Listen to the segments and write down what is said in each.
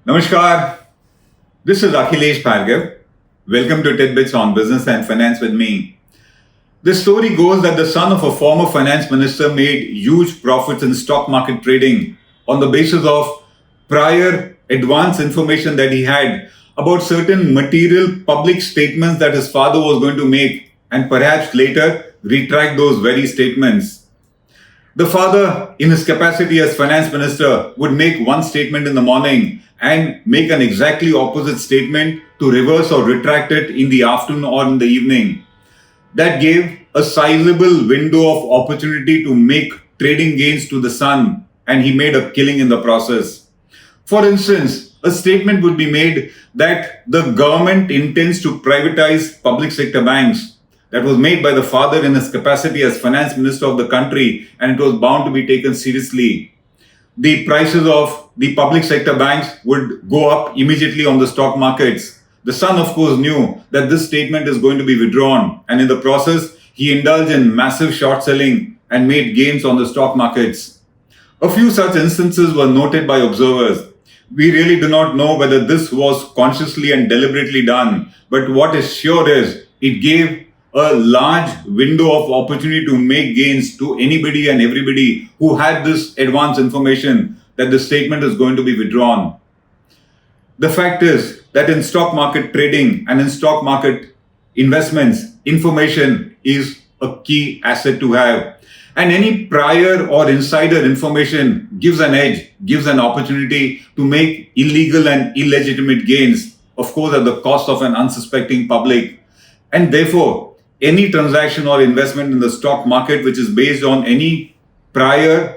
Namaskar. This is Akhilesh Bhargava. Welcome to Tit-Bits on Business and Finance with me. The story goes that the son of a former finance minister made huge profits in stock market trading on the basis of prior advance information that he had about certain material public statements that his father was going to make and perhaps later retract those very statements. The father, in his capacity as finance minister, would make one statement in the morning and make an exactly opposite statement to reverse or retract it in the afternoon or in the evening. That gave a sizable window of opportunity to make trading gains to the son, and he made a killing in the process. For instance, a statement would be made that the government intends to privatize public sector banks. That was made by the father in his capacity as finance minister of the country, and it was bound to be taken seriously. The prices of the public sector banks would go up immediately on the stock markets. The son, of course, knew that this statement is going to be withdrawn, and in the process, he indulged in massive short selling and made gains on the stock markets. A few such instances were noted by observers. We really do not know whether this was consciously and deliberately done, but what is sure is it gave a large window of opportunity to make gains to anybody and everybody who had this advance information that the statement is going to be withdrawn. The fact is that in stock market trading and in stock market investments, information is a key asset to have. And any prior or insider information gives an edge, gives an opportunity to make illegal and illegitimate gains, of course, at the cost of an unsuspecting public. And therefore, any transaction or investment in the stock market which is based on any prior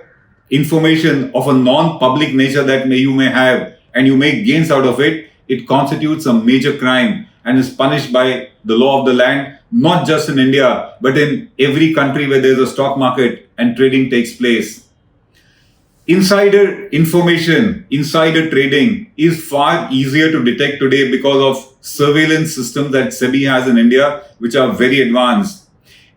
information of a non-public nature that you may have and you make gains out of it, it constitutes a major crime and is punished by the law of the land, not just in India, but in every country where there is a stock market and trading takes place. Insider information, insider trading is far easier to detect today because of surveillance systems that Sebi has in India, which are very advanced.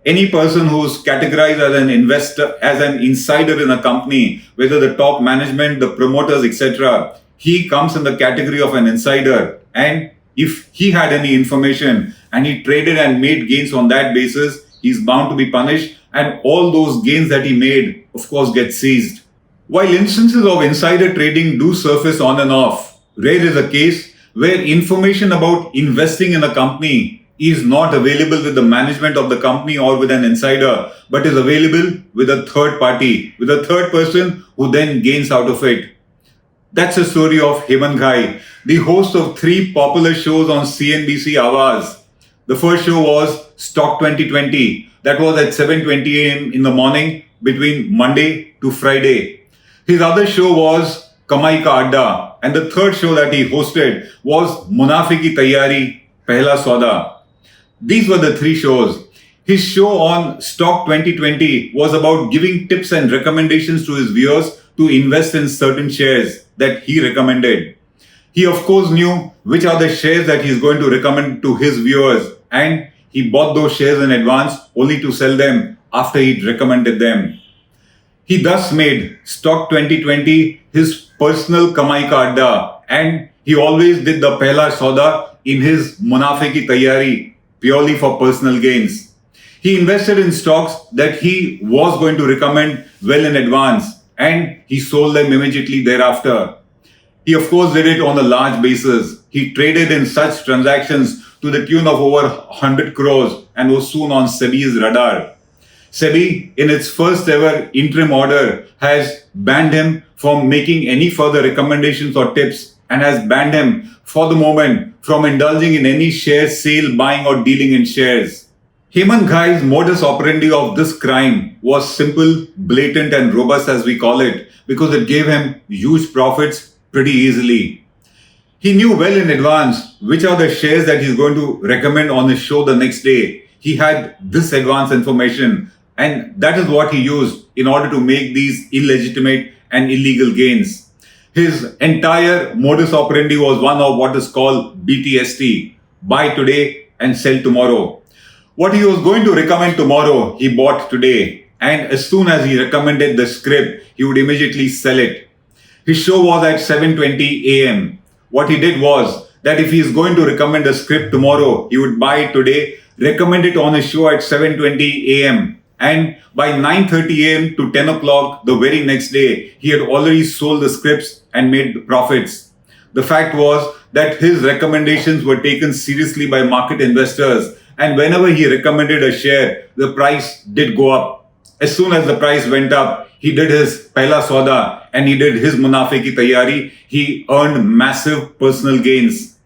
Any person who's categorized as an investor, as an insider in a company, whether the top management, the promoters, etc., he comes in the category of an insider. And if he had any information and he traded and made gains on that basis, he's bound to be punished. And all those gains that he made, of course, get seized. While instances of insider trading do surface on and off, rare is a case where information about investing in a company is not available with the management of the company or with an insider, but is available with a third party, with a third person who then gains out of it. That's the story of Hemant Ghai, the host of 3 popular shows on CNBC Awaaz. The first show was Stock 2020. That was at 7:20 a.m. in the morning between Monday to Friday. His other show was Kamai ka Adda, and the third show that he hosted was Munafi ki Taiyari, Pehla Sauda. These were the 3 shows. His show on Stock 2020 was about giving tips and recommendations to his viewers to invest in certain shares that he recommended. He, of course, knew which are the shares that he's going to recommend to his viewers, and he bought those shares in advance only to sell them after he'd recommended them. He thus made Stock 2020 his personal Kamai ka Adda, and he always did the Pehla Sauda in his Munafi ki Taiyari purely for personal gains. He invested in stocks that he was going to recommend well in advance, and he sold them immediately thereafter. He, of course, did it on a large basis. He traded in such transactions to the tune of over 100 crores and was soon on Sebi's radar. Sebi, in its first ever interim order, has banned him from making any further recommendations or tips and has banned him, for the moment, from indulging in any share sale, buying or dealing in shares. Hemant Ghai's modus operandi of this crime was simple, blatant and robust, as we call it, because it gave him huge profits pretty easily. He knew well in advance which are the shares that he's going to recommend on his show the next day. He had this advanced information, and that is what he used in order to make these illegitimate and illegal gains. His entire modus operandi was one of what is called BTST, buy today and sell tomorrow. What he was going to recommend tomorrow, he bought today. And as soon as he recommended the script, he would immediately sell it. His show was at 7:20 a.m. What he did was that if he is going to recommend a script tomorrow, he would buy it today, recommend it on a show at 7:20 a.m. And by 9:30 a.m. to 10 o'clock the very next day, he had already sold the scripts and made the profits. The fact was that his recommendations were taken seriously by market investors, and whenever he recommended a share, the price did go up. As soon as the price went up, he did his pehla sauda and he did his munafe ki tayari. He earned massive personal gains.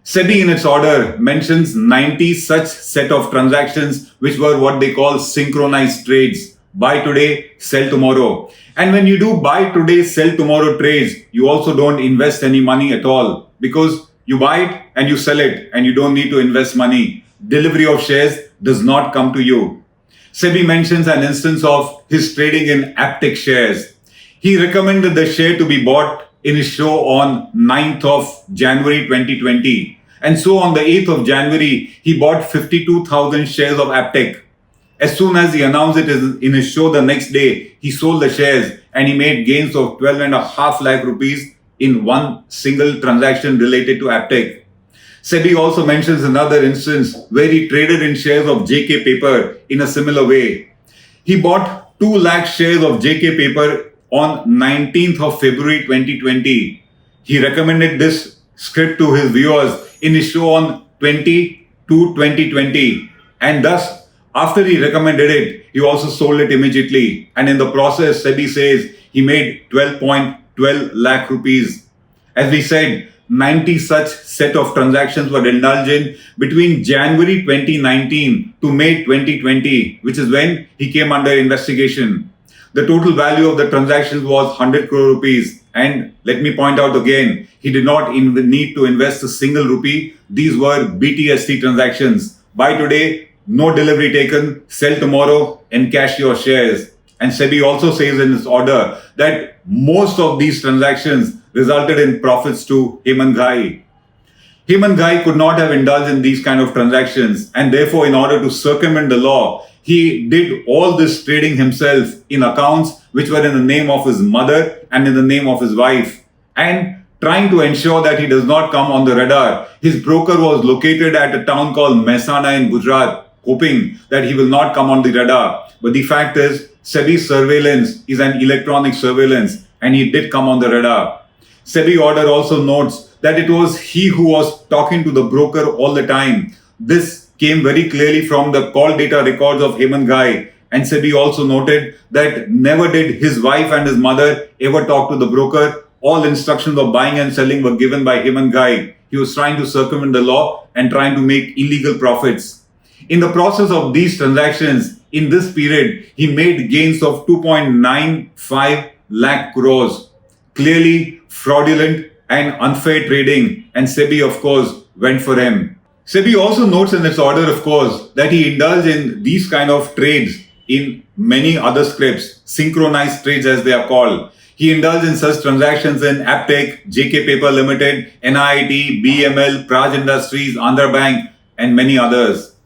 Sebi in its order mentions 90 such set of transactions which were what they call synchronized trades. Buy today, sell tomorrow. And when you do buy today, sell tomorrow trades, you also don't invest any money at all because you buy it and you sell it and you don't need to invest money. Delivery of shares does not come to you. Sebi mentions an instance of his trading in Aptech shares. He recommended the share to be bought in his show on 9th of January 2020. And so on the 8th of January, he bought 52,000 shares of Aptech. As soon as he announced it in his show the next day, he sold the shares and he made gains of 12.5 lakh rupees in one single transaction related to Aptech. Sebi also mentions another instance where he traded in shares of JK Paper in a similar way. He bought 2 lakh shares of JK Paper on 19th of February 2020. He recommended this script to his viewers in his show on 20/2/2020, and thus after he recommended it, he also sold it immediately, and in the process, Sebi says he made 12.12 lakh rupees. As we said, 90 such set of transactions were indulged in between January 2019 to May 2020, which is when he came under investigation. The total value of the transactions was 100 crore rupees. And let me point out again, he did not need to invest a single rupee. These were BTST transactions. Buy today, no delivery taken, sell tomorrow, and cash your shares. And Sebi also says in his order that most of these transactions resulted in profits to Hemant Ghai. Hemant Ghai could not have indulged in these kind of transactions, and therefore, in order to circumvent the law, he did all this trading himself in accounts which were in the name of his mother and in the name of his wife. And trying to ensure that he does not come on the radar, his broker was located at a town called Mehsana in Gujarat, hoping that he will not come on the radar. But the fact is, Sebi's surveillance is an electronic surveillance, and he did come on the radar. Sebi order also notes that it was he who was talking to the broker all the time. This came very clearly from the call data records of Hemant Ghai. And Sebi also noted that never did his wife and his mother ever talk to the broker. All instructions of buying and selling were given by Hemant Ghai. He was trying to circumvent the law and trying to make illegal profits. In the process of these transactions, in this period, he made gains of 2.95 lakh crores. Clearly fraudulent and unfair trading, and Sebi, of course, went for him. Sebi also notes in its order, of course, that he indulged in these kind of trades in many other scripts, synchronized trades as they are called. He indulged in such transactions in Aptech, JK Paper Limited, NIIT, BML, Praj Industries, Andhra Bank, and many others.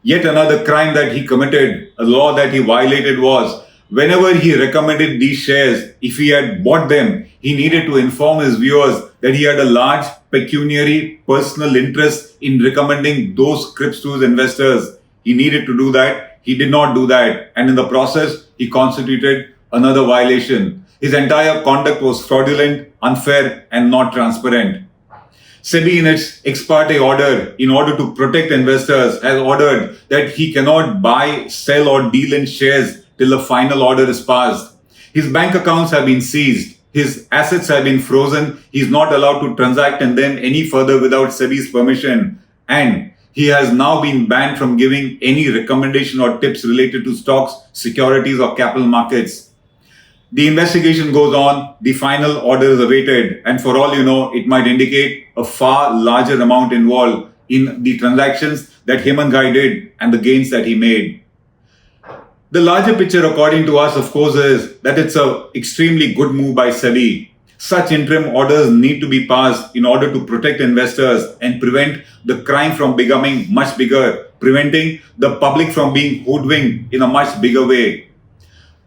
Yet another crime that he committed, a law that he violated, was whenever he recommended these shares, if he had bought them, he needed to inform his viewers that he had a large pecuniary personal interest in recommending those scripts to his investors. He needed to do that. He did not do that. And in the process, he constituted another violation. His entire conduct was fraudulent, unfair, and not transparent. Sebi, in its ex parte order, in order to protect investors, has ordered that he cannot buy, sell, or deal in shares till the final order is passed. His bank accounts have been seized. His assets have been frozen. He is not allowed to transact in them any further without Sebi's permission. And he has now been banned from giving any recommendation or tips related to stocks, securities, or capital markets. The investigation goes on. The final order is awaited. And for all you know, it might indicate a far larger amount involved in the transactions that Hemant Ghai did and the gains that he made. The larger picture, according to us, of course, is that it's an extremely good move by Sebi. Such interim orders need to be passed in order to protect investors and prevent the crime from becoming much bigger, preventing the public from being hoodwinked in a much bigger way.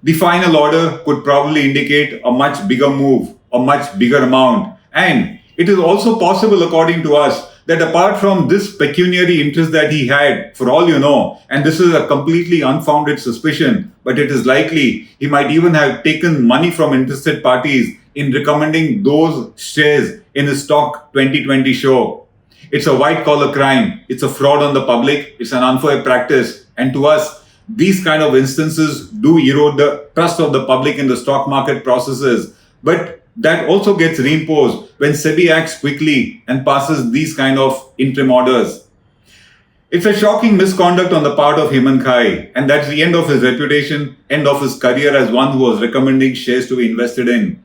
The final order could probably indicate a much bigger move, a much bigger amount. And It is also possible, according to us, that apart from this pecuniary interest that he had, for all you know, and this is a completely unfounded suspicion, but it is likely he might even have taken money from interested parties in recommending those shares in his stock 2020 show. It's a white collar crime. It's a fraud on the public. It's an unfair practice. And to us, these kind of instances do erode the trust of the public in the stock market processes. But that also gets reinforced when Sebi acts quickly and passes these kind of interim orders. It's a shocking misconduct on the part of Hemant Ghai, and that's the end of his reputation, end of his career as one who was recommending shares to be invested in.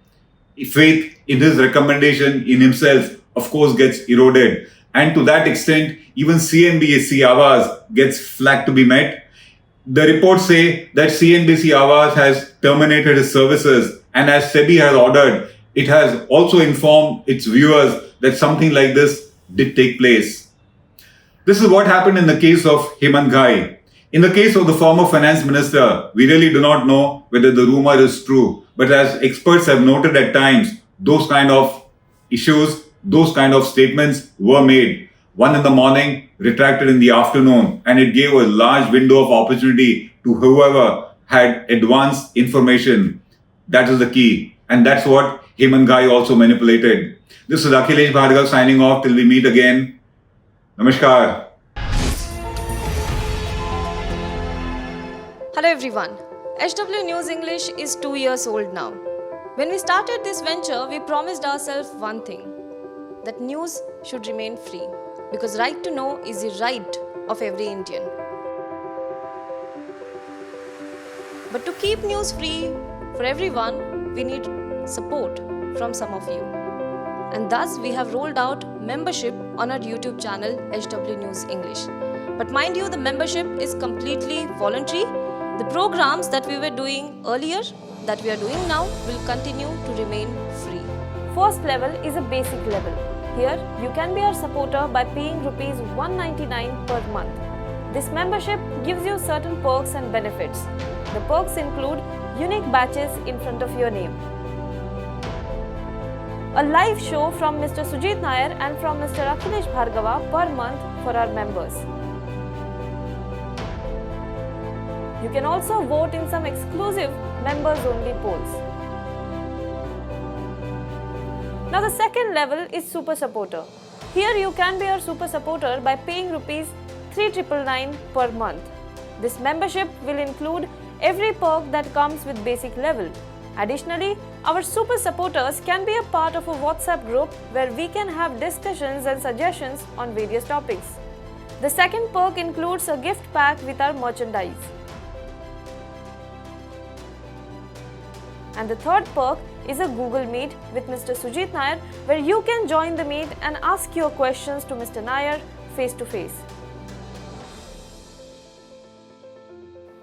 Faith in his recommendation in himself, of course, gets eroded. And to that extent, even CNBC Awaaz gets flag to be met. The reports say that CNBC Awaaz has terminated his services, and as Sebi has ordered, it has also informed its viewers that something like this did take place. This is what happened in the case of Hemant Ghai. In the case of the former finance minister, we really do not know whether the rumor is true. But as experts have noted at times, those kind of issues, those kind of statements were made. One in the morning, retracted in the afternoon, and it gave a large window of opportunity to whoever had advanced information. That is the key. And that's what Hemant Ghai also manipulated. This is Akhilesh Bhargava signing off till we meet again. Namaskar. Hello everyone. HW News English is 2 years old now. When we started this venture, we promised ourselves one thing, that news should remain free, because right to know is the right of every Indian. But to keep news free for everyone, we need support from some of you. And thus we have rolled out membership on our YouTube channel HW News English. But mind you, the membership is completely voluntary. The programs that we were doing earlier, that we are doing now, will continue to remain free. First level is a basic level. Here, you can be our supporter by paying Rs 199 per month. This membership gives you certain perks and benefits. The perks include unique badges in front of your name, a live show from Mr. Sujit Nair and from Mr. Akhilesh Bhargava per month for our members. You can also vote in some exclusive members-only polls. Now the second level is Super Supporter. Here you can be our Super Supporter by paying Rs 3,999 per month. This membership will include every perk that comes with basic level. Additionally, our Super Supporters can be a part of a WhatsApp group where we can have discussions and suggestions on various topics. The second perk includes a gift pack with our merchandise. And the third perk is a Google Meet with Mr. Sujit Nair, where you can join the meet and ask your questions to Mr. Nair face to face.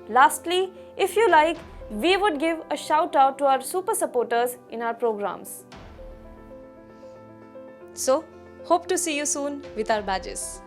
Lastly, if you like, we would give a shout out to our super supporters in our programs. So, hope to see you soon with our badges.